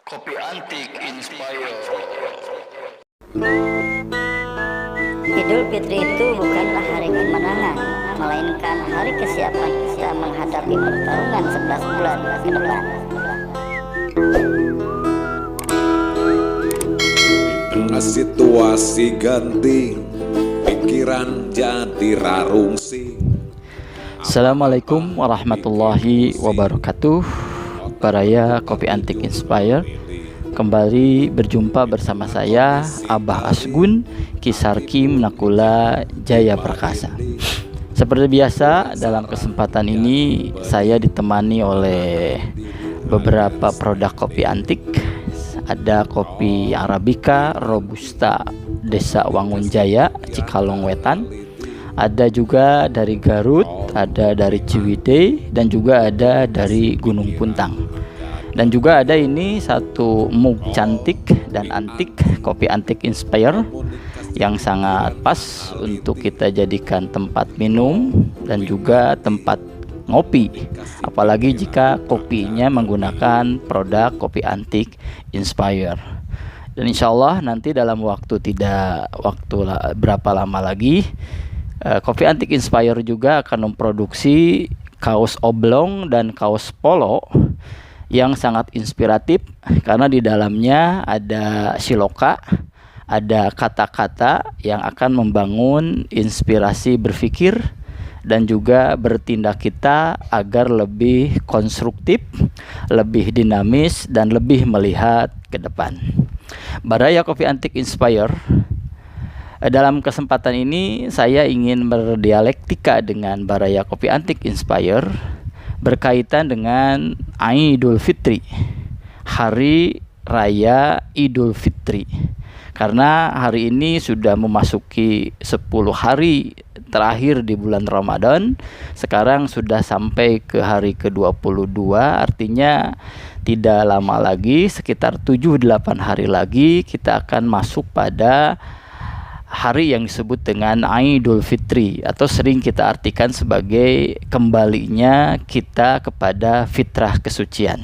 Kopi Antik Inspire. Idul Fitri itu bukanlah hari kemenangan, melainkan hari kesiapan kita menghadapi pertarungan 11 bulan ke depan. Situasi ganti, pikiran jadi rarungsi. Assalamualaikum warahmatullahi wabarakatuh. Baraya Kopi Antik Inspire kembali berjumpa bersama saya Abah Asgun Kisarkim Nakula Jaya Prakasa. Seperti biasa, dalam kesempatan ini saya ditemani oleh beberapa produk kopi antik. Ada kopi Arabica Robusta Desa Wangunjaya, Cikalong Wetan. Ada juga dari Garut, ada dari Ciwidey, dan juga ada dari Gunung Puntang. Dan juga ada ini satu mug cantik dan antik, kopi antik Inspire, yang sangat pas untuk kita jadikan tempat minum dan juga tempat ngopi, apalagi jika kopinya menggunakan produk kopi antik Inspire. Dan insya Allah nanti dalam berapa lama lagi, Kopi Antik Inspire juga akan memproduksi kaos oblong dan kaos polo yang sangat inspiratif, karena di dalamnya ada siloka, ada kata-kata yang akan membangun inspirasi berpikir dan juga bertindak kita agar lebih konstruktif, lebih dinamis, dan lebih melihat ke depan. Baraya Kopi Antik Inspire, dalam kesempatan ini saya ingin berdialektika dengan Baraya Kopi Antik Inspire berkaitan dengan Idul Fitri, Hari Raya Idul Fitri. Karena hari ini sudah memasuki 10 hari terakhir di bulan Ramadan. Sekarang sudah sampai ke hari ke-22, artinya tidak lama lagi, sekitar 7-8 hari lagi kita akan masuk pada hari yang disebut dengan Idul Fitri, atau sering kita artikan sebagai kembalinya kita kepada fitrah kesucian.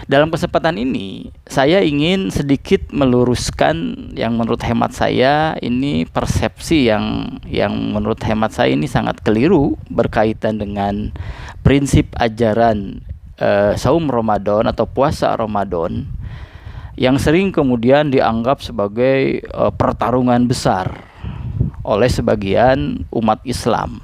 Dalam kesempatan ini saya ingin sedikit meluruskan yang menurut hemat saya ini persepsi yang menurut hemat saya ini sangat keliru berkaitan dengan prinsip ajaran saum Ramadan atau puasa Ramadan, yang sering kemudian dianggap sebagai pertarungan besar oleh sebagian umat Islam.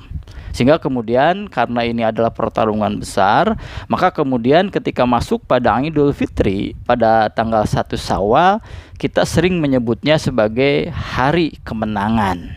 Sehingga kemudian karena ini adalah pertarungan besar, maka kemudian ketika masuk pada Idul Fitri pada tanggal 1 Syawal, kita sering menyebutnya sebagai hari kemenangan,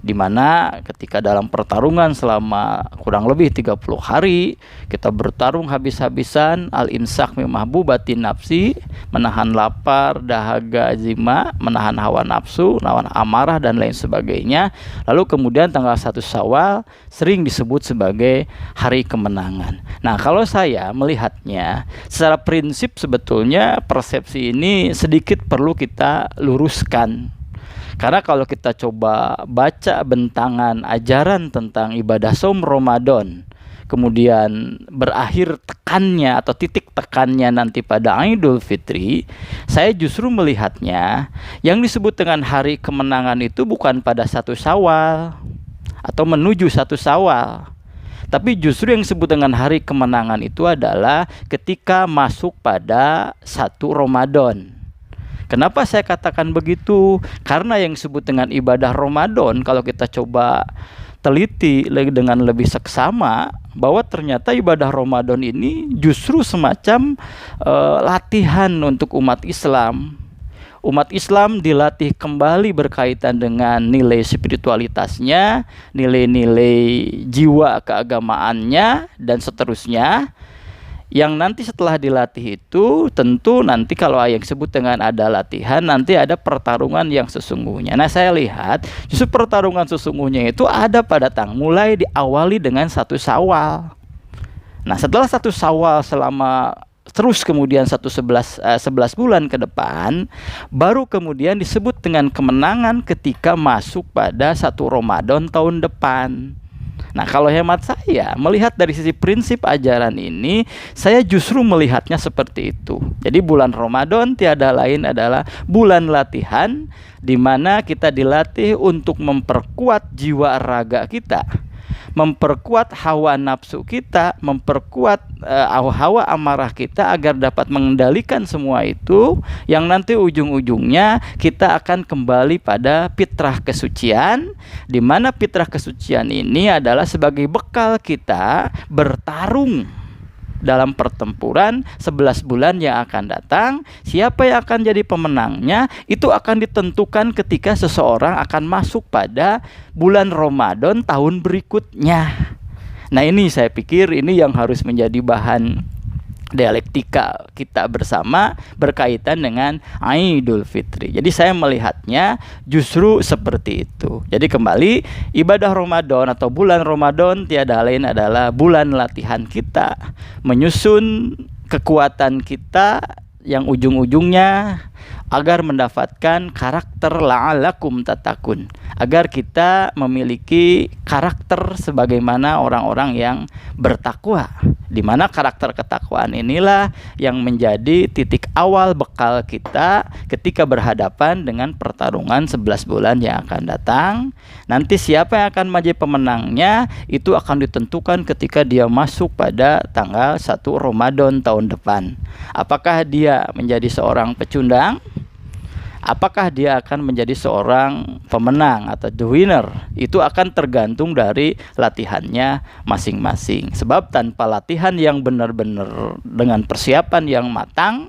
di mana ketika dalam pertarungan selama kurang lebih 30 hari kita bertarung habis-habisan, al-imsak min mahbubatin nafsi, menahan lapar, dahaga, zima, menahan hawa nafsu, menahan amarah, dan lain sebagainya. Lalu kemudian tanggal 1 Syawal sering disebut sebagai hari kemenangan. Nah, kalau saya melihatnya secara prinsip, sebetulnya persepsi ini sedikit perlu kita luruskan. Karena kalau kita coba baca bentangan ajaran tentang ibadah saum Ramadan, kemudian berakhir tekannya atau titik tekannya nanti pada Idul Fitri, saya justru melihatnya yang disebut dengan hari kemenangan itu bukan pada 1 Syawal atau menuju 1 Syawal. Tapi justru yang disebut dengan hari kemenangan itu adalah ketika masuk pada 1 Ramadan. Kenapa saya katakan begitu? Karena yang disebut dengan ibadah Ramadan, kalau kita coba teliti dengan lebih seksama, bahwa ternyata ibadah Ramadan ini justru semacam latihan untuk umat Islam. Umat Islam dilatih kembali berkaitan dengan nilai spiritualitasnya, nilai-nilai jiwa keagamaannya, dan seterusnya. Yang nanti setelah dilatih itu tentu nanti kalau yang disebut dengan ada latihan, nanti ada pertarungan yang sesungguhnya. Nah, saya lihat justru pertarungan sesungguhnya itu ada pada mulai diawali dengan 1 Syawal. Nah, setelah 1 Syawal selama terus kemudian 11 bulan ke depan, baru kemudian disebut dengan kemenangan ketika masuk pada 1 Ramadan tahun depan. Nah, kalau hemat saya, melihat dari sisi prinsip ajaran ini, saya justru melihatnya seperti itu. Jadi bulan Ramadan tiada lain adalah bulan latihan, di mana kita dilatih untuk memperkuat jiwa raga kita, memperkuat hawa nafsu kita, memperkuat hawa amarah kita agar dapat mengendalikan semua itu, yang nanti ujung-ujungnya kita akan kembali pada fitrah kesucian, di mana fitrah kesucian ini adalah sebagai bekal kita bertarung dalam pertempuran 11 bulan yang akan datang. Siapa yang akan jadi pemenangnya itu akan ditentukan ketika seseorang akan masuk pada bulan Ramadan tahun berikutnya. Nah, ini saya pikir ini yang harus menjadi bahan dialektika kita bersama berkaitan dengan Idul Fitri. Jadi saya melihatnya justru seperti itu. Jadi kembali, ibadah Ramadan atau bulan Ramadan tiada lain adalah bulan latihan kita, menyusun kekuatan kita yang ujung-ujungnya agar mendapatkan karakter la'alakum tatakun, agar kita memiliki karakter sebagaimana orang-orang yang bertakwa, di mana karakter ketakwaan inilah yang menjadi titik awal bekal kita ketika berhadapan dengan pertarungan 11 bulan yang akan datang. Nanti siapa yang akan menjadi pemenangnya itu akan ditentukan ketika dia masuk pada tanggal 1 Ramadan tahun depan. Apakah dia menjadi seorang pecundang? Apakah dia akan menjadi seorang pemenang atau the winner? Itu akan tergantung dari latihannya masing-masing. Sebab tanpa latihan yang benar-benar dengan persiapan yang matang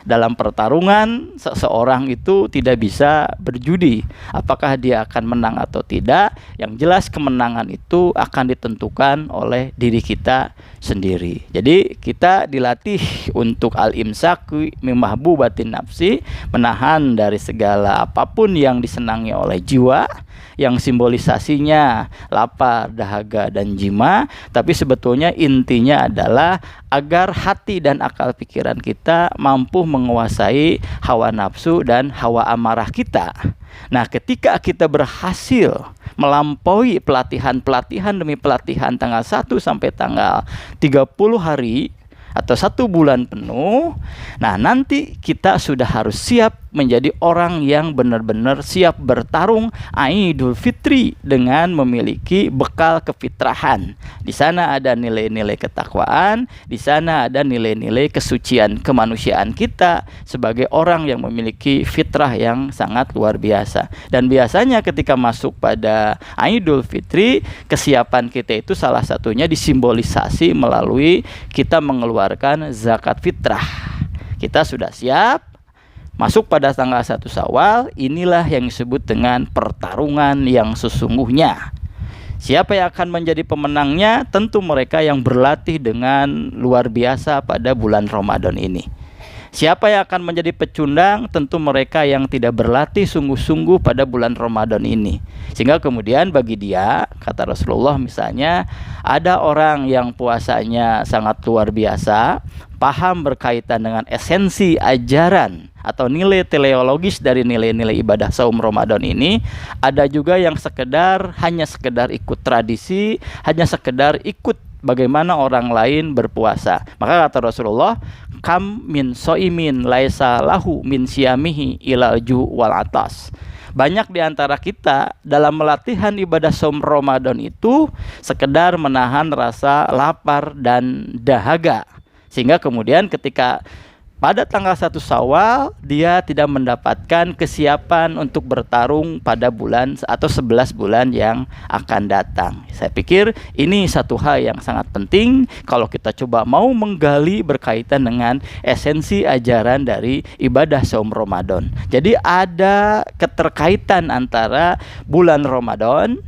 dalam pertarungan, seseorang itu tidak bisa berjudi apakah dia akan menang atau tidak. Yang jelas kemenangan itu akan ditentukan oleh diri kita sendiri. Jadi kita dilatih untuk al-imsak min mahbubatin nafsi, menahan dari segala apapun yang disenangi oleh jiwa, yang simbolisasinya lapar, dahaga, dan jima. Tapi sebetulnya intinya adalah agar hati dan akal pikiran kita mampu menguasai hawa nafsu dan hawa amarah kita. Nah, ketika kita berhasil melampaui pelatihan demi pelatihan tanggal 1 sampai tanggal 30 hari atau 1 bulan penuh, nah nanti kita sudah harus siap menjadi orang yang benar-benar siap bertarung Idul Fitri dengan memiliki bekal kefitrahan. Di sana ada nilai-nilai ketakwaan, di sana ada nilai-nilai kesucian kemanusiaan kita sebagai orang yang memiliki fitrah yang sangat luar biasa. Dan biasanya ketika masuk pada Idul Fitri, kesiapan kita itu salah satunya disimbolisasi melalui kita mengeluarkan zakat fitrah. Kita sudah siap masuk pada tanggal 1 Syawal. Inilah yang disebut dengan pertarungan yang sesungguhnya. Siapa yang akan menjadi pemenangnya? Tentu mereka yang berlatih dengan luar biasa pada bulan Ramadan ini. Siapa yang akan menjadi pecundang? Tentu mereka yang tidak berlatih sungguh-sungguh pada bulan Ramadan ini. Sehingga kemudian bagi dia, kata Rasulullah misalnya, ada orang yang puasanya sangat luar biasa, paham berkaitan dengan esensi ajaran atau nilai teleologis dari nilai-nilai ibadah saum Ramadan ini. Ada juga yang hanya sekedar ikut tradisi, hanya sekedar ikut bagaimana orang lain berpuasa. Maka kata Rasulullah, kam min soimin laisa lahu min siyamihi ilal ju wal atas. Banyak di antara kita dalam melatihan ibadah saum Ramadan itu sekedar menahan rasa lapar dan dahaga, sehingga kemudian ketika pada tanggal 1 Syawal dia tidak mendapatkan kesiapan untuk bertarung pada bulan atau 11 bulan yang akan datang. Saya pikir ini satu hal yang sangat penting kalau kita coba mau menggali berkaitan dengan esensi ajaran dari ibadah saum Ramadan. Jadi ada keterkaitan antara bulan Ramadan,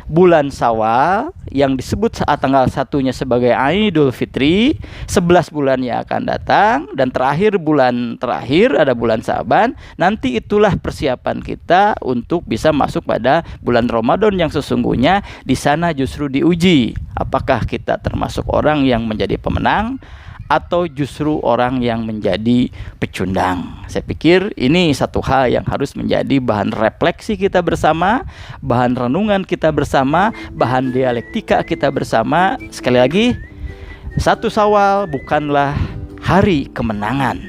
bulan Syawal yang disebut saat tanggal 1-nya sebagai Idul Fitri, 11 bulan yang akan datang, dan bulan terakhir ada bulan Syaban. Nanti itulah persiapan kita untuk bisa masuk pada bulan Ramadan yang sesungguhnya. Di sana justru diuji apakah kita termasuk orang yang menjadi pemenang atau justru orang yang menjadi pecundang? Saya pikir ini satu hal yang harus menjadi bahan refleksi kita bersama, bahan renungan kita bersama, bahan dialektika kita bersama. Sekali lagi, 1 Syawal bukanlah hari kemenangan,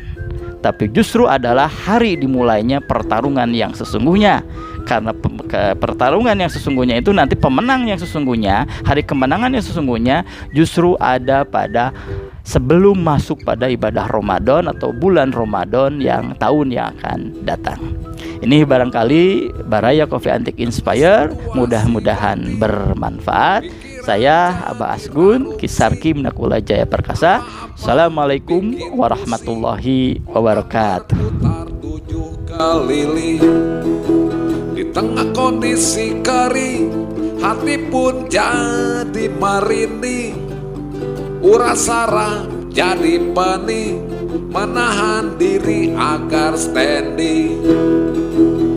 tapi justru adalah hari dimulainya pertarungan yang sesungguhnya. Karena pertarungan yang sesungguhnya itu nanti pemenang yang sesungguhnya, hari kemenangan yang sesungguhnya justru ada pada sebelum masuk pada ibadah Ramadan atau bulan Ramadan yang tahun yang akan datang. Ini barangkali Baraya Coffee Antik Inspire, mudah-mudahan bermanfaat. Saya Abah Asgun, Kisarki Minakula Jaya Perkasa. Assalamualaikum warahmatullahi wabarakatuh. Putar 7 keliling di tengah kondisi kering, hati pun jadi merinding, uras saraf jadi pening, menahan diri agar standing.